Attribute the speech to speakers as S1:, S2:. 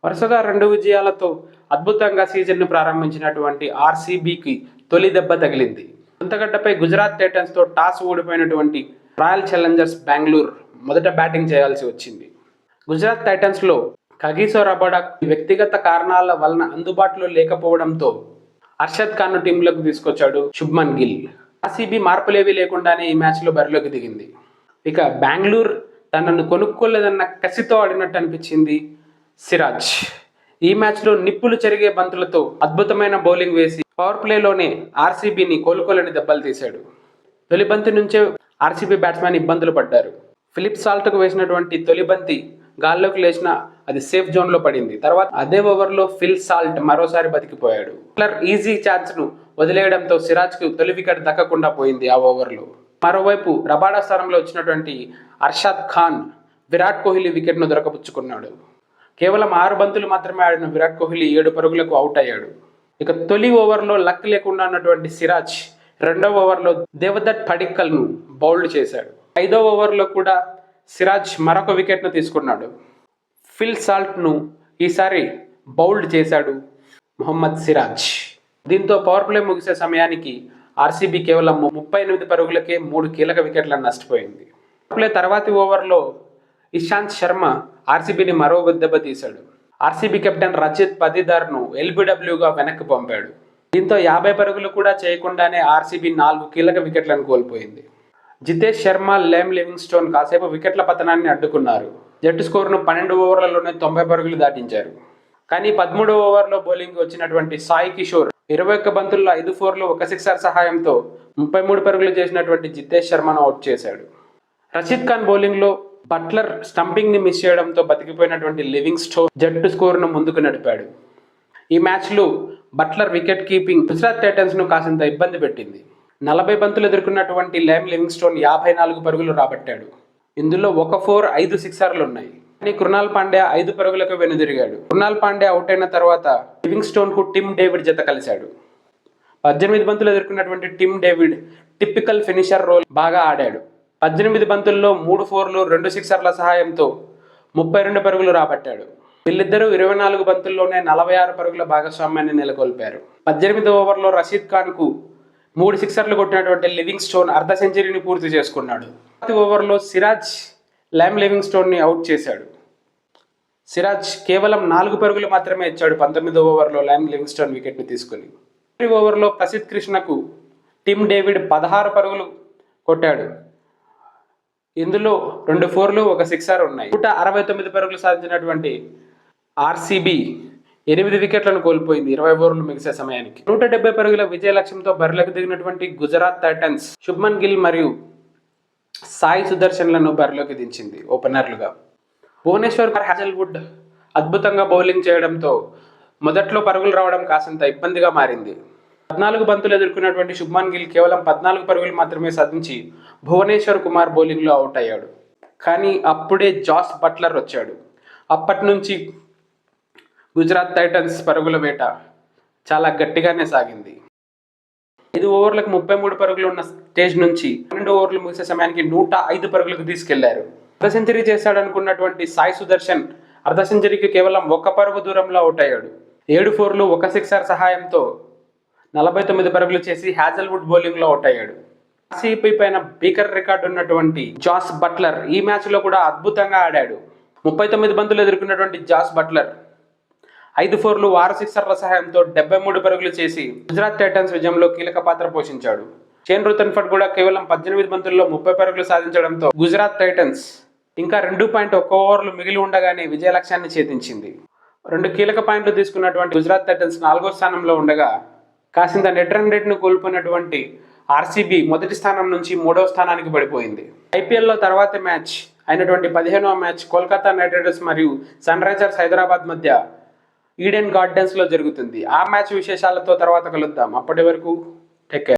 S1: వరుసగా 2 విజయాలతో అద్భుతంగా సీజన్ను ప్రారంభించినటువంటి ఆర్సీబీకి తొలి దెబ్బ తగిలింది. సొంతగడ్డపై గుజరాత్ టైటన్స్తో టాస్ ఓడిపోయినటువంటి రాయల్ ఛాలెంజర్స్ బెంగళూరు మొదట బ్యాటింగ్ చేయాల్సి వచ్చింది. గుజరాత్ టైటన్స్లో కగిసో రబాడా వ్యక్తిగత కారణాల వలన అందుబాటులో లేకపోవడంతో అర్షద్ ఖాన్ను టీంలోకి తీసుకొచ్చాడు శుభ్మన్ గిల్. ఆర్సీబీ మార్పులేవీ లేకుండానే ఈ మ్యాచ్లో బరిలోకి దిగింది. ఇక బెంగళూరు తనను కొనుక్కోలేదన్న కసితో ఆడినట్టు అనిపించింది సిరాజ్. ఈ మ్యాచ్లో నిప్పులు చెరిగే బంతులతో అద్భుతమైన బౌలింగ్ వేసి పవర్ ప్లేలోనే ఆర్సీబీని కోలుకోలేని దెబ్బలు తీశాడు. తొలి బంతి నుంచే ఆర్సీబీ బ్యాట్స్మెన్ ఇబ్బందులు పడ్డారు. ఫిలిప్ సాల్ట్కు వేసినటువంటి తొలి బంతి గాల్లోకి లేచినా అది సేఫ్ జోన్లో పడింది. తర్వాత అదే ఓవర్లో ఫిల్ సాల్ట్ మరోసారి బతికిపోయాడు. బట్లర్ ఈజీ ఛాన్స్ను వదిలేయడంతో సిరాజ్కు తొలి వికెట్ దక్కకుండా పోయింది ఆ ఓవర్లో. మరోవైపు రబాడా స్థానంలో వచ్చినటువంటి అర్షద్ ఖాన్ విరాట్ కోహ్లీ వికెట్ను దొరకపుచ్చుకున్నాడు. కేవలం 6 బంతులు మాత్రమే ఆడిన విరాట్ కోహ్లీ 7 పరుగులకు అవుట్ అయ్యాడు. ఇక తొలి ఓవర్లో లక్ లేకుండా ఉన్నటువంటి సిరాజ్ రెండవ ఓవర్లో దేవదత్ పడిక్కల్ను బౌల్డ్ చేశాడు. 5వ ఓవర్లో కూడా సిరాజ్ మరొక వికెట్ను తీసుకున్నాడు. ఫిల్ సాల్ట్ను ఈసారి బౌల్డ్ చేశాడు మొహమ్మద్ సిరాజ్. దీంతో పవర్ ప్లే ముగిసే సమయానికి ఆర్సీబీ కేవలం 38 పరుగులకే 3 కీలక వికెట్లను నష్టపోయింది. పవర్ ప్లే తర్వాతి ఓవర్లో ఇషాంత్ శర్మ ఆర్సీబీని మరో దెబ్బ తీశాడు. ఆర్సీబీ కెప్టెన్ రచిత్ పతిదార్ను ఎల్బీడబ్ల్యూగా వెనక్కి పంపాడు. దీంతో 50 పరుగులు కూడా చేయకుండానే ఆర్సీబీ 4 కీలక వికెట్లను కోల్పోయింది. జితేష్ శర్మ, లేమ్ లివింగ్స్టోన్ కాసేపు వికెట్ల పతనాన్ని అడ్డుకున్నారు. జట్టు స్కోరును 12 ఓవర్లలోనే 90 పరుగులు దాటించారు. కానీ 13వ ఓవర్లో బౌలింగ్ వచ్చినటువంటి సాయి కిషోర్ 21 బంతుల్లో 5 ఫోర్లు 1 సిక్సర్ సహాయంతో 33 పరుగులు చేసినటువంటి జితేష్ శర్మను అవుట్ చేశాడు. రషీద్ ఖాన్ బౌలింగ్లో బట్లర్ స్టంపింగ్ని మిస్ చేయడంతో బతికిపోయినటువంటి లివింగ్స్టోన్ జట్టు స్కోరును ముందుకు నడిపాడు. ఈ మ్యాచ్లో బట్లర్ వికెట్ కీపింగ్ గుజరాత్ టైటన్స్ను కాసింత ఇబ్బంది పెట్టింది. 40 బంతులు ఎదుర్కొన్నటువంటి లేమ్ లివింగ్స్టోన్ 54 పరుగులు రాబట్టాడు. ఇందులో 1 ఫోర్ 5 సిక్సర్లు ఉన్నాయి. కానీ కృణాల్ పాండ్యా 5 పరుగులకు వెనుదిరిగాడు. కృణాల్ పాండ్యా అవుట్ అయిన తర్వాత లివింగ్స్టోన్కు టిమ్ డేవిడ్ జత కలిశాడు. 18 బంతులు ఎదుర్కొన్నటువంటి Tim David typical finisher role బాగా ఆడాడు. 18 బంతుల్లో 3 ఫోర్లు 2 సిక్సర్ల సహాయంతో 32 పరుగులు రాబట్టాడు. వీళ్ళిద్దరూ 24 బంతుల్లోనే 46 పరుగుల భాగస్వామ్యాన్ని నెలకొల్పారు. 18వ ఓవర్లో రషీద్ ఖాన్కు 3 సిక్సర్లు కొట్టినటువంటి లివింగ్స్టోన్ అర్ధ సెంచరీని పూర్తి చేసుకున్నాడు. ఓవర్లో సిరాజ్ లేమ్ లివింగ్స్టోన్ని అవుట్ చేశాడు. సిరాజ్ కేవలం 4 పరుగులు మాత్రమే ఇచ్చాడు 19వ ఓవర్లో లేమ్ లివింగ్స్టోన్ వికెట్ని తీసుకుని. ఓవర్లో ప్రసిద్ధ్ కృష్ణకు టిమ్ డేవిడ్ 16 పరుగులు కొట్టాడు. ఇందులో 2 ఫోర్లు 1 సిక్సర్ ఉన్నాయి. 169 పరుగులు సాధించినటువంటి ఆర్సీబీ 8 వికెట్లను కోల్పోయింది 20 ఓవర్లు ముగిసే సమయానికి. 170 పరుగుల విజయ లక్ష్యంతో బరిలోకి దిగినటువంటి గుజరాత్ టైటన్స్ శుభ్మన్ గిల్ మరియు సాయి సుదర్శన్లను బరిలోకి దించింది ఓపెనర్లుగా. భువనేశ్వర్ హ్యాజల్వుడ్ అద్భుతంగా బౌలింగ్ చేయడంతో మొదట్లో పరుగులు రావడం కాసింత ఇబ్బందిగా మారింది. 14 బంతులు ఎదుర్కొన్నటువంటి శుభ్మన్ గిల్ కేవలం 14 పరుగులు మాత్రమే సాధించి భువనేశ్వర్ కుమార్ బౌలింగ్లో అవుట్ అయ్యాడు. కానీ అప్పుడే జాస్ బట్లర్ వచ్చాడు. అప్పటి నుంచి గుజరాత్ టైటన్స్ పరుగుల వేట చాలా గట్టిగానే సాగింది. 5 ఓవర్లకు 33 పరుగులు ఉన్న స్టేజ్ నుంచి 12 ఓవర్లు ముగిసే సమయానికి 105 పరుగులకు తీసుకెళ్లారు. అర్ధ సెంచరీ చేశాడనుకున్నటువంటి సాయి సుదర్శన్ అర్ధ సెంచరీకి కేవలం 1 పరుగు దూరంలో అవుట్ అయ్యాడు. 7 ఫోర్లు 1 సిక్సర్ సహాయంతో 49 పరుగులు చేసి హ్యాజల్వుడ్ బౌలింగ్లో అవుట్ అయ్యాడు. ఆర్సీబీ పైన భీకర రికార్డు ఉన్నటువంటి జాస్ బట్లర్ ఈ మ్యాచ్లో కూడా అద్భుతంగా ఆడాడు. 39 బంతులు ఎదుర్కొన్నటువంటి జాస్ బట్లర్ 5 ఫోర్లు 6 సిక్సర్ల సహాయంతో 73 పరుగులు చేసి గుజరాత్ టైటన్స్ విజయంలో కీలక పాత్ర పోషించాడు. షేన్ రుతన్ఫర్డ్ కూడా కేవలం 18 బంతుల్లో 30 పరుగులు సాధించడంతో గుజరాత్ టైటన్స్ ఇంకా 2.1 ఓవర్లు మిగిలి ఉండగానే విజయ లక్ష్యాన్ని ఛేదించింది. 2 కీలక పాయింట్లు తీసుకున్నటువంటి గుజరాత్ టైటన్స్ 4వ స్థానంలో ఉండగా కాసింత నెట్ రన్ రేట్ను కోల్పోయినటువంటి ఆర్సీబీ మొదటి స్థానం నుంచి 3వ స్థానానికి పడిపోయింది. ఐపీఎల్లో తర్వాతి మ్యాచ్ అయినటువంటి 15వ మ్యాచ్ కోల్కతా నైట్ రైడర్స్ మరియు సన్ రైజర్స్ హైదరాబాద్ మధ్య ఈడెన్ గార్డెన్స్లో జరుగుతుంది. ఆ మ్యాచ్ విశేషాలతో తర్వాత కలుద్దాం. అప్పటి వరకు టేక్ కేర్.